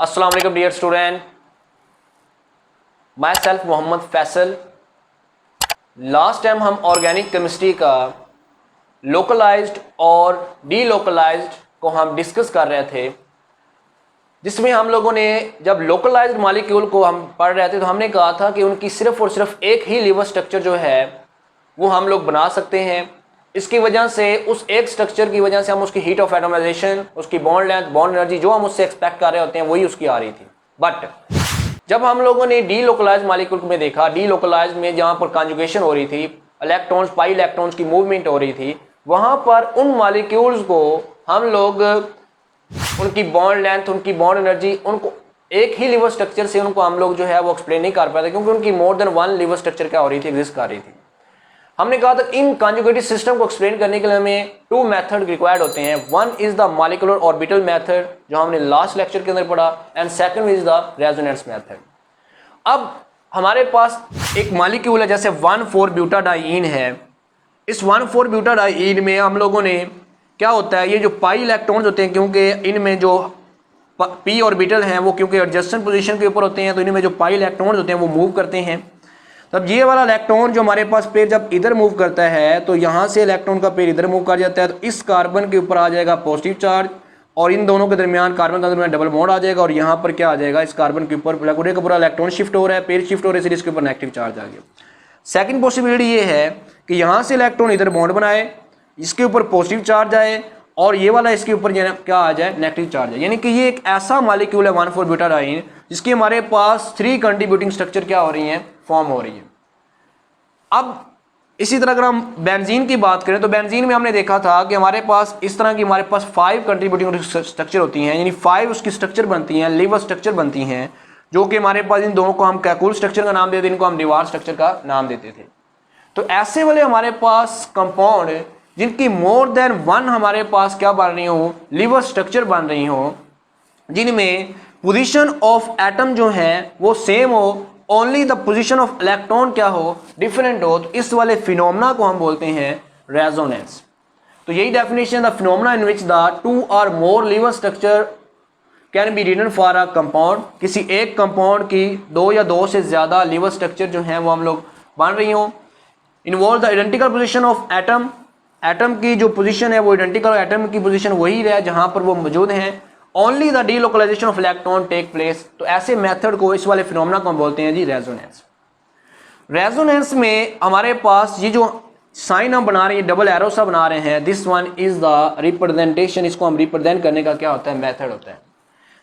अस्सलाम वालेकुम dear student, myself Mohammad Faisal. Last time हम ऑर्गेनिक केमिस्ट्री का लोकलाइज्ड और डीलोकलाइज्ड को हम डिस्कस कर रहे थे, जिसमें हम लोगों ने जब लोकलाइज्ड मॉलिक्यूल को हम पढ़ रहे थे तो हमने कहा था कि उनकी सिर्फ और सिर्फ एक ही लिवर स्ट्रक्चर जो है वो हम लोग बना सकते हैं। इसकी वजह से उस एक स्ट्रक्चर की वजह से हम उसकी हीट ऑफ एटमाइजेशन, उसकी बॉन्ड लेंथ, बॉन्ड एनर्जी जो हम उससे एक्सपेक्ट कर रहे होते हैं वही उसकी आ रही थी। बट जब हम लोगों ने डीलोकलाइज्ड मॉलिक्यूल में देखा, डीलोकलाइज्ड में जहाँ पर कॉन्जुगेशन हो रही थी, इलेक्ट्रॉन्स पाई इलेक्ट्रॉन्स की मूवमेंट हो रही थी, वहाँ पर उन मॉलिक्यूल्स को हम लोग उनकी बॉन्ड लेंथ, उनकी बॉन्ड एनर्जी, उनको एक ही लिवर स्ट्रक्चर से उनको हम लोग जो है वो एक्सप्लेन नहीं कर पाते, क्योंकि उनकी more than one liver structure क्या हो रही थी, एग्जिस्ट कर रही थी। हमने कहा था इन कॉन्जुगेटिव सिस्टम को एक्सप्लेन करने के लिए हमें टू मेथड रिक्वायर्ड होते हैं। One is the molecular orbital method जो हमने लास्ट लेक्चर के अंदर पढ़ा, and second is the resonance method. अब हमारे पास एक मॉलिक्यूल है जैसे 1,4-ब्यूटाडाइईन है। इस 1,4-ब्यूटाडाइईन में हम लोगों ने क्या होता है, ये जो पाई इलेक्ट्रॉन्स होते हैं, क्योंकि इनमें जो पी ऑर्बिटल हैं वो क्योंकि एडजस्टेंट पोजीशन के ऊपर होते हैं, तो इनमें जो पाई इलेक्ट्रॉन्स होते हैं वो मूव करते हैं। तब ये वाला इलेक्ट्रॉन जो हमारे पास पेयर जब इधर मूव करता है तो यहाँ से इलेक्ट्रॉन का पेयर इधर मूव कर जाता है, तो इस कार्बन के ऊपर आ जाएगा पॉजिटिव चार्ज और इन दोनों के दरमियान कार्बन के दरमियान डबल बॉन्ड आ जाएगा, और यहाँ पर क्या आ जाएगा, इस कार्बन के ऊपर पूरे का पूरा इलेक्ट्रॉन शिफ्ट हो रहा है, पेयर शिफ्ट हो रहा है, इसके ऊपर नेगेटिव चार्ज आ गया। सेकंड पॉसिबिलिटी ये है कि यहाँ से इलेक्ट्रॉन इधर बॉन्ड बनाए, इसके ऊपर पॉजिटिव चार्ज आए और ये वाला इसके ऊपर क्या आ जाए, नेगेटिव चार्ज है। यानी कि ये एक ऐसा मॉलिक्यूल है 1,4-ब्यूटाडाइईन जिसकी हमारे पास 3 कंट्रीब्यूटिंग स्ट्रक्चर क्या हो रही हैं, फॉर्म हो रही है। अब इसी तरह अगर हम बेंजीन की बात करें तो बेंजीन में हमने देखा था कि हमारे पास इस तरह की हमारे पास 5 कंट्रीब्यूटिंग स्ट्रक्चर होती हैं, यानी 5 उसकी स्ट्रक्चर बनती हैं, लिवर स्ट्रक्चर बनती हैं, जो कि हमारे पास इन दोनों को हम कैकुल स्ट्रक्चर का नाम देते थे, इनको हम रिवार स्ट्रक्चर का नाम देते थे। तो ऐसे वाले हमारे पास कंपाउंड जिनकी मोर देन वन हमारे पास क्या बन रही हो, लिवर स्ट्रक्चर बन रही हो, जिनमें पोजीशन ऑफ एटम जो है वो सेम हो, only the position of electron क्या हो, डिफरेंट हो, तो इस वाले फिनोमेना को हम बोलते हैं रेजोनेंस। तो यही definition, the phenomena in which the 2 और more lever structure can be written for a compound. किसी एक कंपाउंड की 2 या 2 से ज्यादा लिवर स्ट्रक्चर जो हैं वो हम लोग बन रही हो। Involve the identical position of atom, atom की जो पोजीशन है वो आइडेंटिकल, एटम की पोजीशन वही है जहां पर वो मौजूद हैं। Only the delocalisation of electron take place. तो ऐसे मेथड को, इस वाले फिनोमेना को हम बोलते हैं जी रेजोनेंस। रेजोनेंस में हमारे पास ये जो साइन हम बना रहे हैं, डबल एरो सा बना रहे हैं, this one is the representation. इसको हम रिप्रेजेंट करने का क्या होता है, मेथड होता है।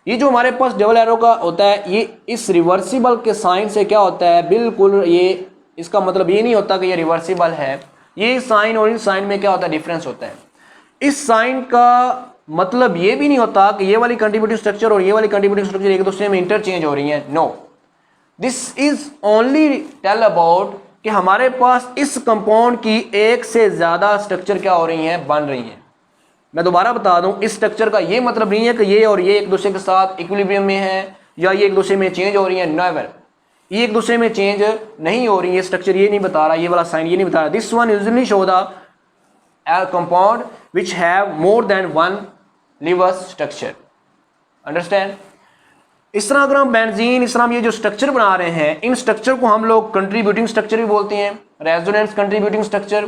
ये जो हमारे पास डबल एरो का होता है, ये इस रिवर्सिबल के साइन से क्या होता है, बिल्कुल ये इसका मतलब ये नहीं होता कि ये रिवर्सिबल है। ये साइन और इन साइन में क्या होता है, डिफरेंस होता है। इस साइन का मतलब ये भी नहीं होता कि ये वाली कंट्रीब्यूटिव स्ट्रक्चर और ये वाली कंट्रीब्यूटिव स्ट्रक्चर एक दूसरे में इंटरचेंज हो रही हैं। No, this is only tell about कि हमारे पास इस कंपाउंड की एक से ज्यादा स्ट्रक्चर क्या हो रही हैं, बन रही हैं। मैं दोबारा बता दूं, इस स्ट्रक्चर का ये मतलब नहीं है कि ये और ये एक दूसरे के साथ इक्विलिब्रियम में है या ये एक दूसरे में चेंज हो रही है। नेवर, ये एक दूसरे में चेंज नहीं हो रही है। स्ट्रक्चर ये नहीं बता रहा, ये वाला साइन ये नहीं बता रहा। This one usually show the compound which have more than one liver structure. Understand? इस तरह अगर हम बेंजीन, इस तरह हम ये जो स्ट्रक्चर बना रहे हैं, इन स्ट्रक्चर को हम लोग कंट्रीब्यूटिंग स्ट्रक्चर भी बोलते हैं, रेजोनेंस कंट्रीब्यूटिंग स्ट्रक्चर,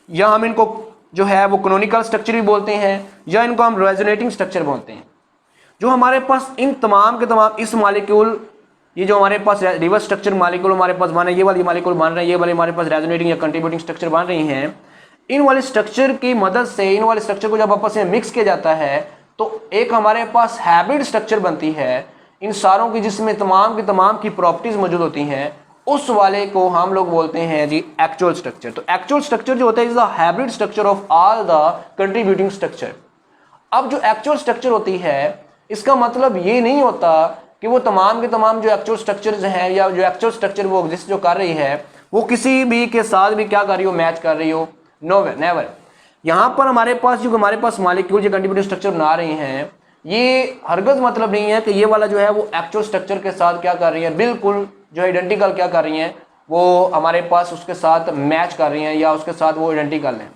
या हम इनको जो है वो कैनोनिकल स्ट्रक्चर भी बोलते हैं, या इनको हम रेजोनेटिंग स्ट्रक्चर बोलते हैं। जो हमारे पास इन तमाम के तमाम इस मॉलिक्यूल, ये जो हमारे पास लिवर स्ट्रक्चर मॉलिक्यूल हमारे पास बन रहे हैं, ये वाली मॉलिक्यूल बन रहे हैं, ये वाले हमारे पास रेजोनेटिंग या कंट्रीब्यूटिंग स्ट्रक्चर बन रही हैं, इन वाले स्ट्रक्चर की मदद से, इन वाले स्ट्रक्चर को जब आपस में मिक्स किया जाता है तो एक हमारे पास हाइब्रिड स्ट्रक्चर बनती है इन सारों की, जिसमें तमाम की प्रॉपर्टीज मौजूद होती हैं। उस वाले को हम लोग बोलते हैं जी एक्चुअल स्ट्रक्चर। तो एक्चुअल स्ट्रक्चर जो होता है is the hybrid structure of all the contributing structure. अब जो एक्चुअल स्ट्रक्चर होती है, इसका मतलब ये नहीं होता कि वो तमाम के तमाम जो एक्चुअल स्ट्रक्चर्स हैं या जो एक्चुअल स्ट्रक्चर वो एग्जिस्ट जो कर रही है वो किसी भी के साथ भी क्या कर रही हो, मैच कर रही हो। नो वे, नेवर। यहाँ पर हमारे पास जो हमारे पास मॉलिक्यूल जो कंट्रीब्यूटिव स्ट्रक्चर बना रही हैं, ये हरगज मतलब नहीं है कि ये वाला जो है वो एक्चुअल स्ट्रक्चर के साथ क्या कर रही है, बिल्कुल जो आइडेंटिकल क्या कर रही हैं, वो हमारे पास उसके साथ मैच कर रही हैं या उसके साथ वो आइडेंटिकल हैं।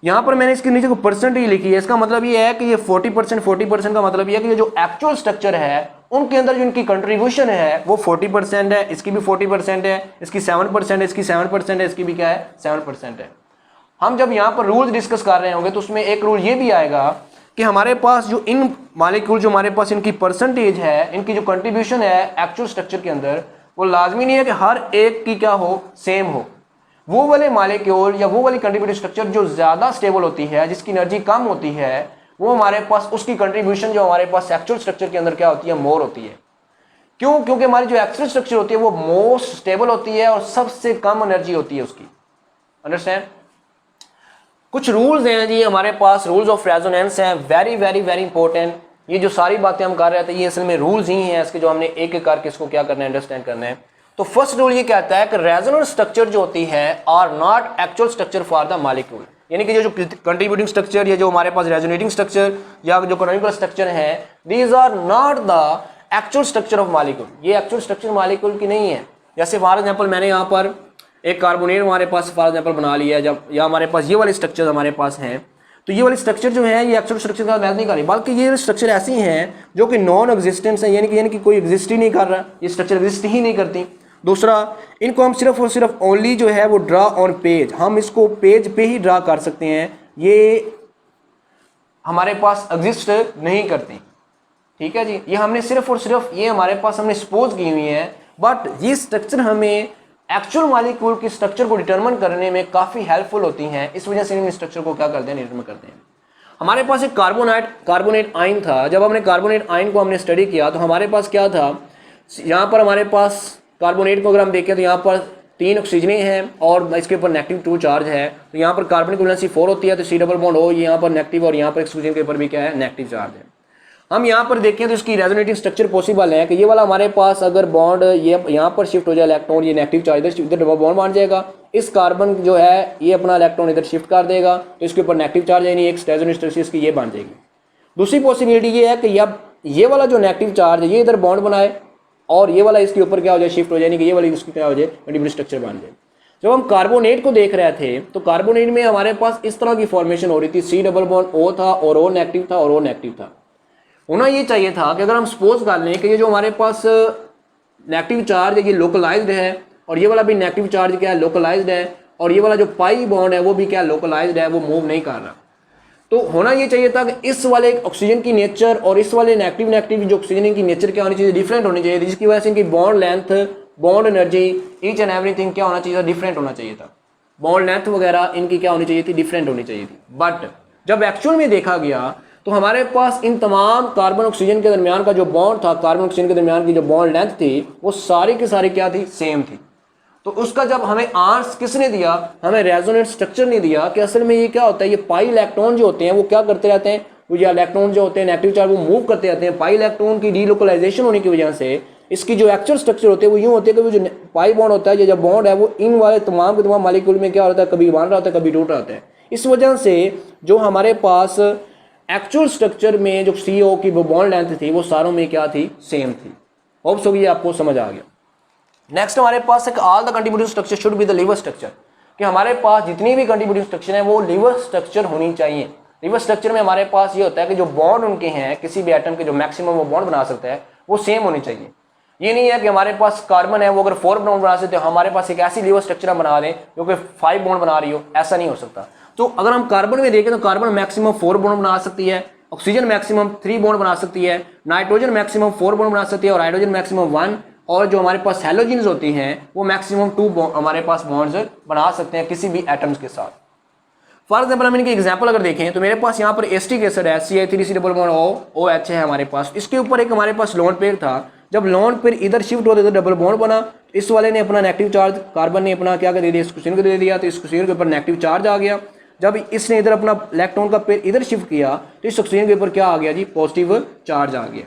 यहाँ पर मैंने इसके नीचे को परसेंट ही लिखी है। इसका मतलब ये है कि ये 40% का मतलब ये है कि ये जो एक्चुअल स्ट्रक्चर है उनके अंदर जो इनकी कंट्रीब्यूशन है वो 40% है, इसकी भी 40% है, इसकी 7% है, इसकी 7% है, इसकी भी क्या है 7% है। हम जब यहाँ पर रूल्स डिस्कस कर रहे होंगे तो उसमें एक रूल ये भी आएगा कि हमारे पास जो इन मालिक्यूल जो हमारे पास इनकी परसेंटेज है, इनकी जो कंट्रीब्यूशन है एक्चुअल स्ट्रक्चर के अंदर, वो लाजमी नहीं है कि हर एक की क्या हो सेम हो। वो वाले मालिक्यूल या वो वाली कंट्रीब्यूटिव स्ट्रक्चर जो ज़्यादा स्टेबल होती है, जिसकी एनर्जी कम होती है, वो हमारे पास उसकी कंट्रीब्यूशन जो हमारे पास एक्चुअल स्ट्रक्चर के अंदर क्या होती है मोर होती है। क्यों? क्योंकि हमारी जो एक्चुअल स्ट्रक्चर होती है वो मोस्ट स्टेबल होती है और सबसे कम एनर्जी होती है उसकी। अंडरस्टैंड? कुछ रूल्स हैं जी हमारे पास, रूल्स ऑफ रेजोनेंस हैं, वेरी वेरी वेरी इंपॉर्टेंट। ये जो सारी बातें हम कर रहे थे ये असल में रूल्स ही हैं इसके, जो हमने एक एक करके इसको क्या करना है अंडरस्टैंड करना है। तो फर्स्ट रूल ये कहता है कि रेजोनेंस स्ट्रक्चर जो होती है are not actual structure for the molecule, यानी कि जो कंट्रीब्यूटिंग स्ट्रक्चर या जो हमारे पास रेजोनेटिंग स्ट्रक्चर या जो कैनोनिकल स्ट्रक्चर है, these are not the actual structure of molecule. ये एक्चुअल स्ट्रक्चर मॉलिक्यूल की नहीं है। जैसे फॉर एग्जांपल मैंने यहाँ पर एक कार्बोनेट हमारे पास फॉर एग्जांपल बना लिया, जब या हमारे पास ये वाले स्ट्रक्चर हमारे पास हैं, तो ये वाली स्ट्रक्चर जो है ये एक्चुअल स्ट्रक्चर का मैच नहीं कर रही, बल्कि ये स्ट्रक्चर ऐसी हैं जो कि नॉन एग्जिस्टेंस है, यानी कि कोई एग्जिस्ट ही नहीं कर रहा, ये स्ट्रक्चर एग्जिस्ट ही नहीं करती। दूसरा, इनको हम सिर्फ और सिर्फ ओनली जो है वो ड्रा ऑन पेज, हम इसको पेज पे ही ड्रा कर सकते हैं, ये हमारे पास एग्जिस्ट नहीं करती। ठीक है जी, ये हमने सिर्फ और सिर्फ ये हमारे पास हमने सपोज की हुई है, बट ये स्ट्रक्चर हमें एक्चुअल मॉलिक्यूल की स्ट्रक्चर को डिटरमिन करने में काफ़ी हेल्पफुल होती हैं। इस वजह से इन स्ट्रक्चर को क्या करते हैं डिटरमिन करते हैं। हमारे पास एक कार्बोनेट आयन था। जब हमने कार्बोनेट आयन को हमने स्टडी किया तो हमारे पास क्या था, यहाँ पर हमारे पास कार्बोनेट को अगर हम देखें तो यहाँ पर 3 ऑक्सीजनें हैं और इसके ऊपर नेगेटिव 2 चार्ज है। तो यहाँ पर कार्बन की वैलेंसी 4 होती है, तो C डबल बॉन्ड O यहाँ पर नेगेटिव और यहाँ पर ऑक्सीजन के ऊपर भी क्या है नेगेटिव चार्ज है। हम यहाँ पर देखें तो इसकी रेजोनेटिंग स्ट्रक्चर पॉसिबल है कि ये वाला हमारे पास अगर बॉन्ड ये यहाँ पर शिफ्ट हो जाए इलेक्ट्रॉन, ये नेगेटिव चार्ज इधर डबल बॉन्ड बन जाएगा, इस कार्बन जो है ये अपना इलेक्ट्रॉन इधर शिफ्ट कर देगा, तो इसके ऊपर नेगेटिव चार्ज यानी एक रेजोनेटिंग स्ट्रक्चर इसकी ये बन जाएगी। दूसरी पॉसिबिलिटी ये है कि अब ये वाला जो नेगेटिव चार्ज है ये इधर बॉन्ड बनाए और ये वाला इसके ऊपर क्या हो जाए शिफ्ट हो जाए, यानी कि ये वाली इसकी क्या हो जाए कंट्रीब्यूटिव स्ट्रक्चर बन जाए। जब हम कार्बोनेट को देख रहे थे तो कार्बोनेट में हमारे पास इस तरह की फॉर्मेशन हो रही थी, C डबल बॉन्ड O था और O नेगेटिव था और O नेगेटिव था। होना ये चाहिए था कि अगर हम सपोज कर लें कि ये जो हमारे पास नेगेटिव चार्ज है ये लोकलाइज्ड है और ये वाला भी नेगेटिव चार्ज क्या है लोकलाइज्ड है और ये वाला जो पाई बॉन्ड है वो भी क्या लोकलाइज्ड है, वो मूव नहीं कर रहा। तो होना ये चाहिए था कि इस वाले ऑक्सीजन की नेचर और इस वाले नेगेटिव जो ऑक्सीजन की नेचर क्या होनी चाहिए, डिफरेंट होनी चाहिए, जिसकी वजह से इनकी bond length, bond energy, each and everything क्या होना चाहिए था, डिफरेंट होना चाहिए था। बॉन्ड लेंथ वगैरह इनकी क्या होनी चाहिए थी, डिफरेंट होनी चाहिए थी। बट जब एक्चुअल में देखा गया तो हमारे पास इन तमाम कार्बन ऑक्सीजन के दरमियान का जो बॉन्ड था, कार्बन ऑक्सीजन के दरमियान की जो बॉन्ड लेंथ थी, वो सारी की सारी क्या थी, सेम थी। तो उसका जब हमें आंसर किसने दिया, हमें रेजोनेंट स्ट्रक्चर ने दिया कि असल में ये क्या होता है, ये पाई इलेक्ट्रॉन जो होते हैं वो क्या करते रहते हैं, वो या इलेक्ट्रॉन जो होते हैं नेगेटिव चार्ज वो मूव करते रहते हैं। पाई इलेक्ट्रॉन की डीलोकलाइजेशन होने की वजह से इसकी जो एक्चुअल स्ट्रक्चर होते हैं वो यूँ होते हैं कि वो जो पाई बॉन्ड होता है, जो बॉन्ड है वो इन वाले तमाम के तमाम मॉलिक्यूल में क्या होता है, कभी बन रहा होता है कभी टूट रहा होता है। इस वजह से जो हमारे पास एक्चुअल स्ट्रक्चर में जो CO की वो बॉन्ड लेंथ थी वो सारों में क्या थी, सेम थी। होप सो ये आपको समझ आ गया। नेक्स्ट हमारे पास एक all the contributive structure should be the lever structure, कि हमारे पास जितनी भी कंट्रीब्यूटिव स्ट्रक्चर है वो लीवर स्ट्रक्चर होनी चाहिए। लीवर स्ट्रक्चर में हमारे पास ये होता है कि जो बॉन्ड उनके हैं किसी भी एटम के जो मैक्सिमम वो बॉन्ड बना सकता है वो सेम होनी चाहिए। ये नहीं है कि हमारे पास कार्बन है वो अगर 4 बॉन्ड बना सकते हो, हमारे पास एक ऐसी लीवर स्ट्रक्चर बना दें जो कि 5 बॉन्ड बना रही हो, ऐसा नहीं हो सकता। तो अगर हम कार्बन में देखें तो कार्बन मैक्सिमम 4 बॉन्ड बना सकती है, ऑक्सीजन मैक्सिमम 3 बॉन्ड बना सकती है, नाइट्रोजन मैक्सिमम 4 बॉन्ड बना सकती है और हाइड्रोजन मैक्सिमम 1, और जो हमारे पास हैलोजेंस होती हैं वो मैक्सिमम 2 हमारे पास बॉन्ड्स बना सकते हैं किसी भी एटम्स के साथ। फॉर एग्जाम्पल हम इनके एग्जाम्पल अगर देखें तो मेरे पास यहाँ पर एस्टिक एसिड है, CH3 डबल बॉन्ड OH है हमारे पास, इसके ऊपर एक हमारे पास लोन पेयर था। जब लोन पेयर इधर शिफ्ट होते तो डबल बॉन्ड बना, इस वाले ने अपना नेगेटिव चार्ज, कार्बन ने अपना क्या कर दिया, इस ऑक्सीजन को दे दिया, तो इस ऑक्सीजन के ऊपर नेगेटिव चार्ज आ गया। जब इसने इधर अपना इलेक्ट्रॉन का पेयर इधर शिफ्ट किया तो इस ऑक्सीजन के ऊपर क्या आ गया जी, पॉजिटिव चार्ज आ गया।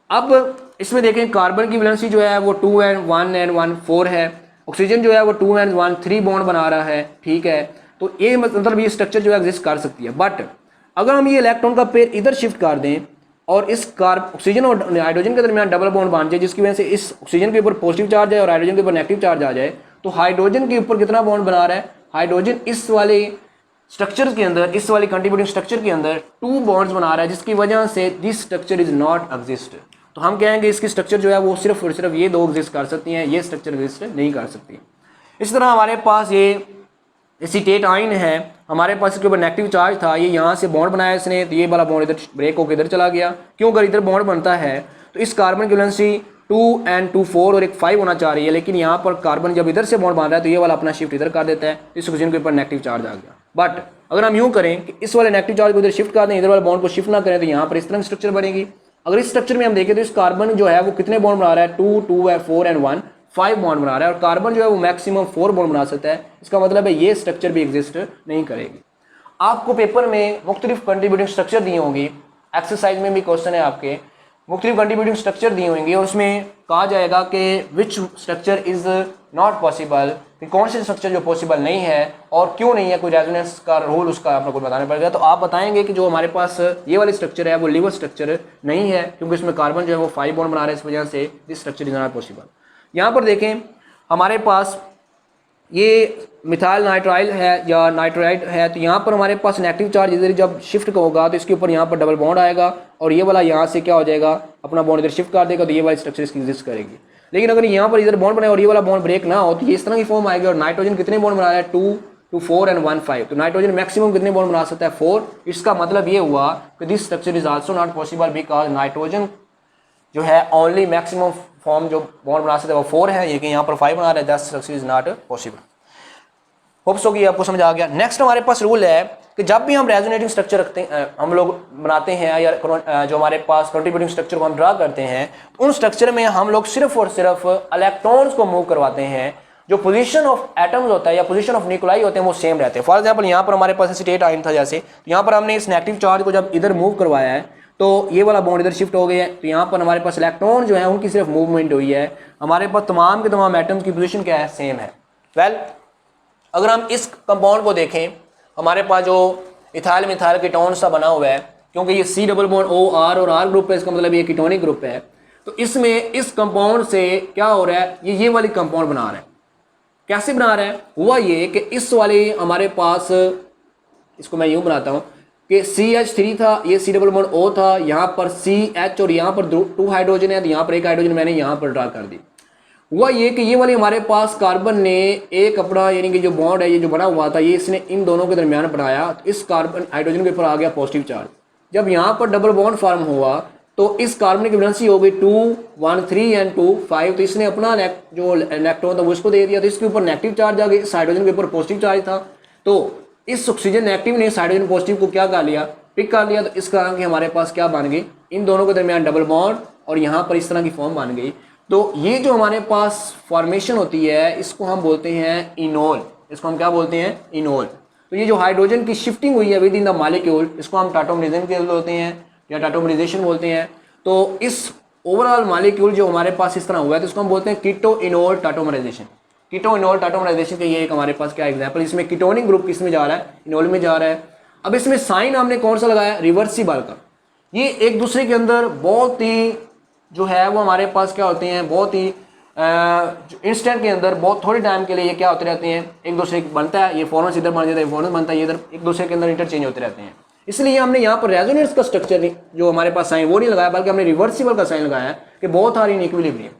अब इसमें देखें कार्बन की वैलेंसी जो है वो 2 and 1 and 1 4 है, ऑक्सीजन जो है वो 2 and 1 3 बॉन्ड बना रहा है। ठीक है, तो ये मतलब ये स्ट्रक्चर जो है एग्जिस्ट कर सकती है। बट अगर हम ये इलेक्ट्रॉन का पेयर इधर शिफ्ट कर दें और इस ऑक्सीजन और हाइड्रोजन के दरमियान डबल बॉन्ड बन जाए, जिसकी वजह से इस ऑक्सीजन के ऊपर पॉजिटिव चार्ज है और हाइड्रोजन के ऊपर नेगेटिव चार्ज आ जाए, तो हाइड्रोजन के ऊपर कितना बॉन्ड बना रहा है, हाइड्रोजन इस वाले स्ट्रक्चर के अंदर, इस वाली कंट्रीब्यूटिंग स्ट्रक्चर के अंदर 2 बॉन्ड्स बना रहा है, जिसकी वजह से this structure is not exist. तो हम कहेंगे इसकी स्ट्रक्चर जो है वो सिर्फ और सिर्फ ये दो एग्जिस्ट कर सकती हैं, ये स्ट्रक्चर एग्जिस्ट नहीं कर सकती। इस तरह हमारे पास ये एसीटेट आयन है, हमारे पास इसके ऊपर नेगेटिव चार्ज था, ये यहाँ से बॉन्ड बनाया इसने, तो ये वाला बॉन्ड इधर ब्रेक होकर इधर चला गया। क्यों? अगर इधर बॉन्ड बनता है तो इस कार्बन की वैलेंसी 2n24 और एक 5 होना चाह रही है, लेकिन यहाँ पर कार्बन जब इधर से बॉन्ड बन रहा है तो ये वाला अपना शिफ्ट इधर कर देता है, इस ऑक्सीजन के ऊपर नेगेटिव चार्ज आ गया। बट अगर हम यूँ करें कि इस वाले नेगेटिव चार्ज को इधर शिफ्ट कर दें, इधर वाले बॉन्ड को शिफ्ट ना करें, तो यहाँ पर इस तरह की स्ट्रक्चर बनेगी। अगर इस स्ट्रक्चर में हम देखें तो इस कार्बन जो है वो कितने बॉन्ड बना रहा है, 2, 2 है, 4 एंड 1, 5 बॉन्ड बना रहा है, और कार्बन जो है वो मैक्सिमम 4 बॉन्ड बना सकता है। इसका मतलब है ये स्ट्रक्चर भी एग्जिस्ट नहीं करेगी। आपको पेपर में मुख्तलिफ कंट्रीब्यूटिंग स्ट्रक्चर दिए होंगी, एक्सरसाइज में भी क्वेश्चन है आपके, मुख्तलिफ कंट्रीब्यूटिंग स्ट्रक्चर दिए होंगे और उसमें कहा जाएगा कि which structure is not possible, कि कौन से स्ट्रक्चर जो पॉसिबल नहीं है और क्यों नहीं है, कोई रेजोनेंस का रूल उसका आपको बताना पड़ेगा। तो आप बताएंगे कि जो हमारे पास ये वाली स्ट्रक्चर है वो लीवर स्ट्रक्चर नहीं है, क्योंकि इसमें कार्बन जो है वो 5 बॉन्ड बना रहे हैं, इस वजह से this structure is not possible. यहाँ पर देखें हमारे पास ये मिथाइल नाइट्राइल है या नाइट्राइड है, तो यहाँ पर हमारे पास नेगेटिव चार्ज इधर जब शिफ्ट होगा तो इसके ऊपर यहाँ पर डबल बॉन्ड आएगा और ये वाला यहाँ से क्या हो जाएगा, अपना बॉन्ड इधर शिफ्ट कर देगा, तो ये वाली स्ट्रक्चर इसकी एग्जिस्ट करेगी। लेकिन अगर यहाँ पर इधर बॉन्ड बने और ये वाला बॉन्ड ब्रेक ना हो तो ये इस तरह की फॉर्म आएगी। और नाइट्रोजन कितने बॉन्ड बना रहा है, 2, 2, 4 एंड 1, 5, तो नाइट्रोजन मैक्सिमम कितने बॉन्ड बना सकता है, 4। इसका मतलब ये हुआ कि this structure is also not possible because nitrogen जो है ओनली मैक्सिमम फॉर्म जो बॉन्ड बना सकते हैं वो 4 है, लेकिन यहाँ पर 5 बना रहे हैं, that structure is not possible. Hopes होगी आपको समझ आ गया। नेक्स्ट हमारे पास रूल है कि जब भी हम रेजोनेटिंग स्ट्रक्चर रखते हैं, हम लोग बनाते हैं या जो हमारे पास कंट्रीब्यूटिंग स्ट्रक्चर को हम ड्रा करते हैं, उन स्ट्रक्चर में हम लोग सिर्फ और सिर्फ इलेक्ट्रॉन्स को मूव करवाते हैं, जो पोजीशन ऑफ एटम्स होता है या पोजीशन ऑफ न्यूक्लाई होते हैं वो सेम रहते हैं। फॉर एग्जांपल यहाँ पर हमारे पास एसीटेट आयन था जैसे, तो यहाँ पर हमने इस नेगेटिव चार्ज को जब इधर मूव करवाया है तो ये वाला बॉन्ड इधर शिफ्ट हो गया है, तो यहाँ पर हमारे पास इलेक्ट्रॉन जो है उनकी सिर्फ मूवमेंट हुई है, हमारे पास तमाम के तमाम एटम्स की पोजीशन क्या है, सेम है। वेल अगर हम इस कंपाउंड को देखें, हमारे पास जो इथाइल मिथाइल कीटोन सा बना हुआ है, क्योंकि ये C double bond O R और R ग्रुप है, इसका मतलब ये कीटोनिक ग्रुप है, तो इसमें इस कंपाउंड से क्या हो रहा है, ये वाली कंपाउंड बना रहा है। कैसे बना रहा है? हुआ ये कि इस वाले हमारे पास, इसको मैं यूँ बनाता हूँ कि CH3 था, ये C डबल बॉन्ड O था, यहाँ पर CH और यहाँ पर 2 हाइड्रोजन है, तो यहाँ पर एक हाइड्रोजन मैंने यहाँ पर ड्रा कर दी। हुआ ये कि ये वाली हमारे पास कार्बन ने एक अपना यानी कि जो बॉन्ड है ये जो बना हुआ था ये इसने इन दोनों के दरमियान बनाया, तो इस कार्बन हाइड्रोजन के ऊपर आ गया पॉजिटिव चार्ज। जब यहाँ पर डबल बॉन्ड फॉर्म हुआ तो इस कार्बन की वैलेंसी हो गई 2, 1, 3 एंड 2, 5, तो इसने अपना जो इलेक्ट्रॉन था वो इसको दे दिया, तो इसके ऊपर नेगेटिव चार्ज आ गया, इस हाइड्रोजन के ऊपर पॉजिटिव चार्ज था, तो इस ऑक्सीजन नेगेटिव ने इस हाइड्रोजन पॉजिटिव को क्या कर लिया, पिक कर लिया, तो इस कारण के हमारे पास क्या बन गई, इन दोनों के दरमियान डबल बॉन्ड और यहाँ पर इस तरह की फॉर्म बन गई। तो ये जो हमारे पास फॉर्मेशन होती है इसको हम बोलते हैं इनोल, इसको हम क्या बोलते हैं, इनोल। तो ये जो हाइड्रोजन की शिफ्टिंग हुई है विद इन द मॉलिक्यूल, इसको हम टाटोमराइजेशन बोलते हैं या टाटोमराइजेशन बोलते हैं। तो इस ओवरऑल मॉलिक्यूल जो हमारे पास इस तरह हुआ है तो इसको हम बोलते हैं कीटो इनोल टाटोमराइजेशन। कीटो इनोल टाटोमराइजेशन का ये एक हमारे पास क्या एग्जाम्पल, इसमें कीटोनिक ग्रुप किस में जा रहा है, इनोल में जा रहा है। अब इसमें साइन हमने कौन सा लगाया, रिवर्सिबल का। ये एक दूसरे के अंदर बहुत ही जो है वो हमारे पास क्या होते हैं, बहुत ही इंस्टेंट के अंदर बहुत थोड़े टाइम के लिए ये क्या होते रहते हैं, एक दूसरे बनता है, ये फॉर्मस इधर बन जाता है, फॉर्मस बनता है, ये इधर एक दूसरे के अंदर इंटरचेंज होते रहते हैं। इसलिए हमने यहाँ पर रेजोनेंस का स्ट्रक्चर जो हमारे पास साइन वो नहीं लगाया, बल्कि हमने रिवर्सिबल का साइन लगाया कि बहुत सारी in equilibrium.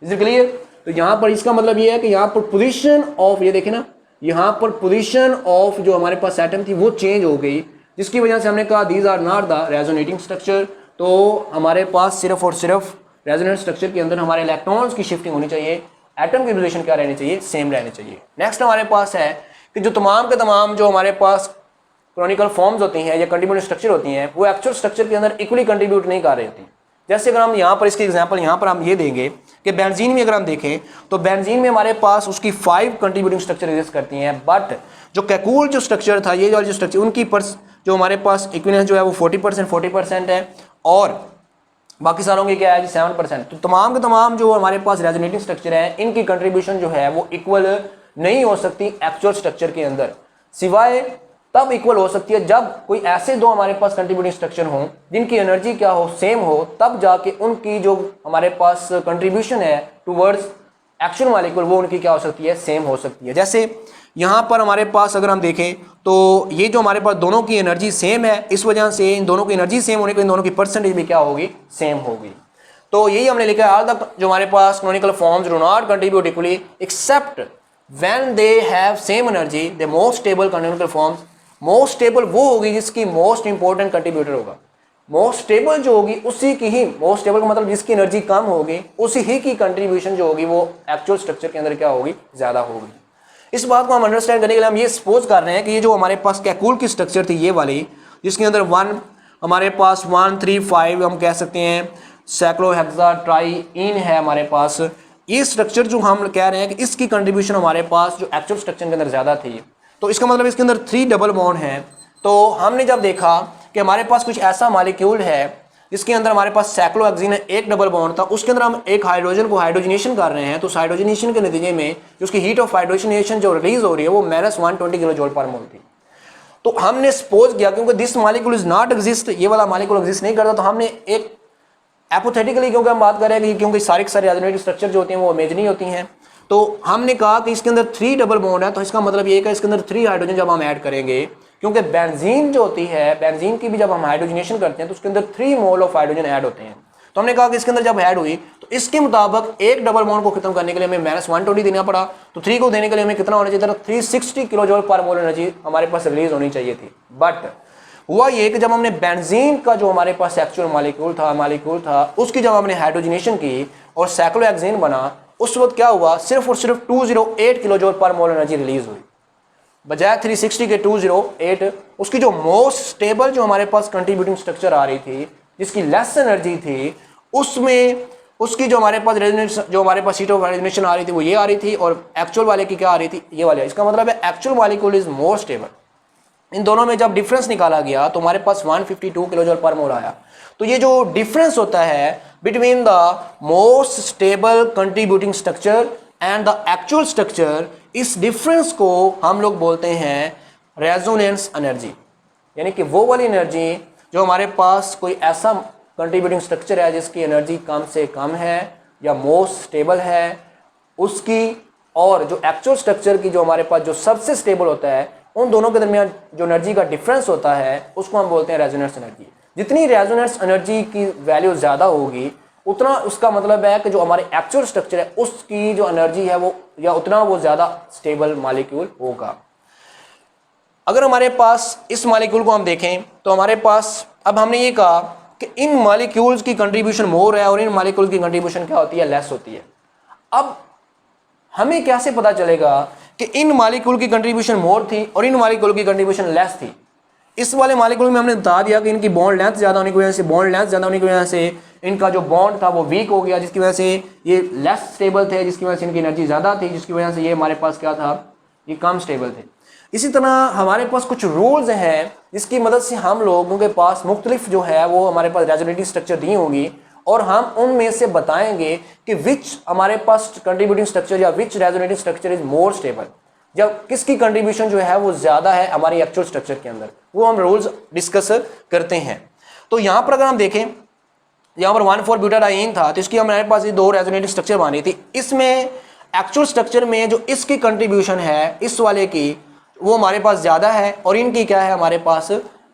Is it clear? तो यहाँ पर इसका मतलब ये है कि यहाँ पर पोजीशन ऑफ, ये देखें ना, यहाँ पर पोजीशन ऑफ जो हमारे पास एटम थी वो चेंज हो गई, जिसकी वजह से हमने कहा these are not the resonating structure. तो हमारे पास सिर्फ और सिर्फ रेजोनेंट स्ट्रक्चर के अंदर हमारे इलेक्ट्रॉन्स की शिफ्टिंग होनी चाहिए, एटम की पोजीशन क्या रहनी चाहिए, सेम रहनी चाहिए। नेक्स्ट हमारे पास है कि जो तमाम के तमाम जो हमारे पास क्रोनिकल फॉर्म्स होती हैं या कंट्रीब्यूटिंग स्ट्रक्चर होती हैं वो एक्चुअल स्ट्रक्चर के अंदर इक्वली कंट्रीब्यूट नहीं कर रही होती। जैसे अगर हम यहाँ पर इसकी एग्जांपल यहाँ पर हम ये देंगे कि बेंजीन में अगर हम देखें तो बेंजीन में हमारे पास उसकी 5 कंट्रीब्यूटिंग स्ट्रक्चर एग्जिस्ट करती हैं, बट जो कैकूल जो स्ट्रक्चर था, ये जो स्ट्रक्चर उनकी जो हमारे पास इक्विवेलेंस जो है वो 40% है और बाकी सारों की क्या है जी 7%। तो तमाम के तमाम जो हमारे पास रेजोनेटिंग स्ट्रक्चर है इनकी कंट्रीब्यूशन जो है वो इक्वल नहीं हो सकती एक्चुअल स्ट्रक्चर के अंदर, सिवाय तब इक्वल हो सकती है जब कोई ऐसे दो हमारे पास कंट्रीब्यूटिंग स्ट्रक्चर हों जिनकी एनर्जी क्या हो, सेम हो, तब जाके उनकी जो हमारे पास कंट्रीब्यूशन है टूवर्ड्स एक्चुअल मॉलिक्यूल वो उनकी क्या हो सकती है, सेम हो सकती है। जैसे यहाँ पर हमारे पास अगर हम देखें तो ये जो हमारे पास दोनों की एनर्जी सेम है, इस वजह से इन दोनों की एनर्जी सेम होने को इन दोनों की परसेंटेज भी क्या होगी, सेम होगी। तो यही हमने लिखा है, ऑल द जो हमारे पास canonical forms do not contribute equally except when they have same energy, the most stable canonical forms. Most stable वो होगी जिसकी मोस्ट इंपॉर्टेंट कंट्रीब्यूटर होगा। मोस्ट स्टेबल जो होगी उसी की ही, मोस्ट स्टेबल का मतलब जिसकी एनर्जी कम होगी उसी ही की कंट्रीब्यूशन जो होगी वो एक्चुअल स्ट्रक्चर के अंदर क्या होगी, ज्यादा होगी। इस बात को हम अंडरस्टैंड करने के लिए हम ये सपोज कर रहे हैं कि ये जो हमारे पास कैकुल की स्ट्रक्चर थी ये वाली, जिसके अंदर हमारे पास 1 3 5 हम कह सकते हैं साइक्लोहेक्सा ट्राइइन है हमारे पास। ये स्ट्रक्चर जो हम कह रहे हैं कि इसकी कंट्रीब्यूशन हमारे पास जो एक्चुअल स्ट्रक्चर के अंदर ज़्यादा थी, तो इसका मतलब इसके अंदर 3 डबल बॉन्ड हैं। तो हमने जब देखा कि हमारे पास कुछ ऐसा मॉलिक्यूल है जिसके अंदर हमारे पास साइक्लोहेक्सीन है, एक डबल बॉन्ड था, उसके अंदर हम एक हाइड्रोजन को हाइड्रोजनेशन कर रहे हैं, तो हाइड्रोजनेशन के नतीजे में जो उसकी हीट ऑफ हाइड्रोजनेशन जो रिलीज हो रही है वो -120 किलो जूल पर मोल थी। तो हमने सपोज किया क्योंकि this molecule is not exist, ये वाला मॉलिक्यूल एग्जिस्ट नहीं करता, तो हमने एक एपोथेटिकली, क्योंकि हम बात कर रहे हैं कि क्योंकि सारे रेजोनेटिव स्ट्रक्चर जो होती हैं वो इमेजिनरी होती हैं, तो हमने कहा कि इसके अंदर 3 डबल बॉन्ड है, तो इसका मतलब ये है कि इसके अंदर 3 हाइड्रोजन जब हम ऐड करेंगे, क्योंकि बेंजीन जो होती है, बेंजीन की भी जब हम हाइड्रोजनेशन करते हैं तो उसके अंदर 3 मोल ऑफ हाइड्रोजन ऐड होते हैं। तो हमने कहा कि इसके अंदर जब ऐड हुई तो इसके मुताबिक एक डबल बॉन्ड को खत्म करने के लिए हमें -120 देना पड़ा, तो 3 को देने के लिए हमें कितना होना चाहिए था, 360 किलो जूल पर मोल एनर्जी हमारे पास रिलीज होनी चाहिए थी। बट हुआ ये कि जब हमने बेंजीन का जो हमारे पास एक्चुअल मॉलिक्यूल था उसकी जब हमने हाइड्रोजनेशन की और साइक्लोहेक्सीन बना, उस वक्त क्या हुआ, सिर्फ और सिर्फ 208 किलो जूल पर मोल एनर्जी रिलीज हुई, बजाय 360 के 208। उसकी जो मोस्ट स्टेबल जो हमारे पास कंट्रीब्यूटिंग स्ट्रक्चर आ रही थी, जिसकी लेस एनर्जी थी, उसमें उसकी जो हमारे पास हीट ऑफ रेजोनेशन आ रही थी वो ये आ रही थी, और एक्चुअल वाले की क्या आ रही थी, ये वाले। इसका मतलब है actual molecule is more stable. इन दोनों में जब डिफरेंस निकाला गया तो हमारे पास 152 किलो जूल पर मोल आया। तो ये जो डिफरेंस होता है between the most stable contributing structure and the actual structure, इस डिफरेंस को हम लोग बोलते हैं रेजोनेंस एनर्जी। यानी कि वो वाली एनर्जी जो हमारे पास कोई ऐसा कंट्रीब्यूटिंग स्ट्रक्चर है जिसकी एनर्जी कम से कम है या मोस्ट स्टेबल है उसकी, और जो एक्चुअल स्ट्रक्चर की जो हमारे पास जो सबसे स्टेबल होता है, उन दोनों के दरमियान जो एनर्जी का डिफरेंस होता है उसको हम बोलते हैं रेजोनेंस एनर्जी। जितनी रेजोनेंस एनर्जी की वैल्यू ज़्यादा होगी उतना उसका मतलब है कि जो हमारे एक्चुअल स्ट्रक्चर है उसकी जो एनर्जी है वो या उतना वो ज़्यादा स्टेबल मॉलिक्यूल होगा। अगर हमारे पास इस मॉलिक्यूल को हम देखें तो हमारे पास, अब हमने ये कहा कि इन मॉलिक्यूल्स की कंट्रीब्यूशन मोर है और इन मॉलिक्यूल्स की कंट्रीब्यूशन क्या होती है, लेस होती है। अब हमें कैसे पता चलेगा कि इन मॉलिक्यूल की कंट्रीब्यूशन मोर थी और इन मॉलिक्यूल की कंट्रीब्यूशन लेस थी? इस वाले मॉलिक्यूल में हमने बता दिया कि इनकी बॉन्ड लेंथ ज़्यादा होने की वजह से, बॉन्ड लेंथ ज़्यादा होने की वजह से इनका जो बॉन्ड था वो वीक हो गया, जिसकी वजह से ये लेस स्टेबल थे, जिसकी वजह से इनकी एनर्जी ज़्यादा थी, जिसकी वजह से ये हमारे पास क्या था, ये कम स्टेबल थे। इसी तरह हमारे पास कुछ रूल्स हैं जिसकी मदद से हम लोगों के पास मुख्तलिफ जो है वो हमारे पास रेजोनेटिव स्ट्रक्चर दी होंगी, और हम उनमें से बताएंगे कि विच हमारे पास कंट्रीब्यूटिंग स्ट्रक्चर या which resonative structure is more stable, जब किसकी कंट्रीब्यूशन जो है वो ज़्यादा है हमारी एक्चुअल स्ट्रक्चर के अंदर, वो हम रूल्स डिस्कस करते हैं। तो यहाँ पर अगर हम देखें, यहाँ पर 1,4-ब्यूटाडाइन था, तो इसकी हमारे पास ये 2 रेजोनेटिव स्ट्रक्चर बनी थी। इसमें एक्चुअल स्ट्रक्चर में जो इसकी कंट्रीब्यूशन है इस वाले की वो हमारे पास ज़्यादा है, और इनकी क्या है, हमारे पास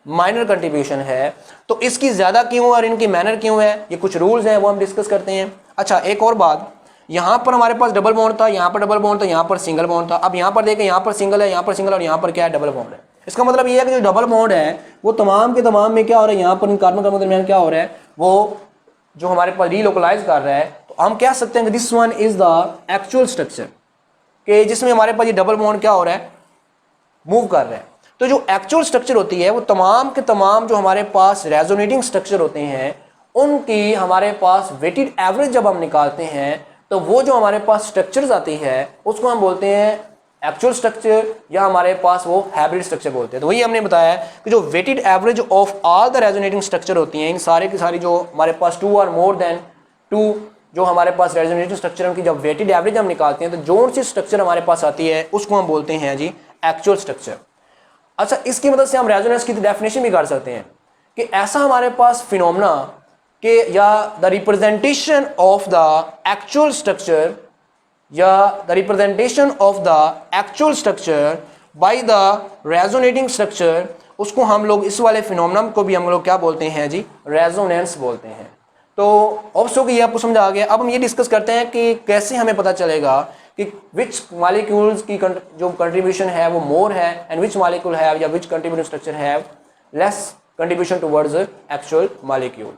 माइनर कंट्रीब्यूशन है। तो इसकी ज़्यादा क्यों और इनकी माइनर क्यों है, ये कुछ रूल्स हैं वो हम डिस्कस करते हैं। अच्छा, एक और बात, यहाँ पर हमारे पास डबल बॉन्ड था, यहाँ पर डबल बॉन्ड था, यहाँ पर सिंगल बॉन्ड था। अब यहाँ पर देखें, यहाँ पर सिंगल है, यहाँ पर सिंगल, और यहाँ पर क्या है, डबल बॉन्ड है। इसका मतलब ये है कि जो डबल बॉन्ड है वो तमाम के तमाम में क्या हो रहा है, यहाँ पर इन कार्बन के दरमियान क्या हो रहा है, वो जो हमारे पास रीलोकलाइज कर रहा है। तो हम कह सकते हैं कि this one is the actual structure, कि जिसमें हमारे पास ये डबल बॉन्ड क्या हो रहा है, मूव कर रहा है। तो जो एक्चुअल स्ट्रक्चर होती है वो तमाम के तमाम जो हमारे पास रेजोनेटिंग स्ट्रक्चर होते हैं उनकी हमारे पास वेटेड एवरेज जब हम निकालते हैं तो वो जो हमारे पास स्ट्रक्चर्स आती है उसको हम बोलते हैं एक्चुअल स्ट्रक्चर, या हमारे पास वो हाइब्रिड स्ट्रक्चर बोलते हैं। तो वही हमने बताया कि जो weighted average of all the resonating structure होती हैं, इन सारे की सारी जो हमारे पास 2 और मोर देन 2 जो हमारे पास रेजोनेटिंग स्ट्रक्चर उनकी जब वेटेड एवरेज हम निकालते हैं तो जो सी स्ट्रक्चर हमारे पास आती है उसको हम बोलते हैं जी एक्चुअल स्ट्रक्चर। अच्छा, इसकी मदद से हम रेजोनेंस की डेफिनेशन भी कर सकते हैं कि ऐसा हमारे पास फिनोमेना के या the representation of the actual structure या the representation of the actual structure by the resonating structure, उसको हम लोग इस वाले फिनोमेना को भी हम लोग क्या बोलते हैं जी, रेजोनेंस बोलते हैं। तो होप सो कि ये आपको समझ आ गया। अब हम ये डिस्कस करते हैं कि कैसे हमें पता चलेगा कि विच मॉलिक्यूल्स की जो कंट्रीब्यूशन है वो मोर है एंड विच मॉलिक्यूल हैव या which contribution structure have less contribution towards actual molecule.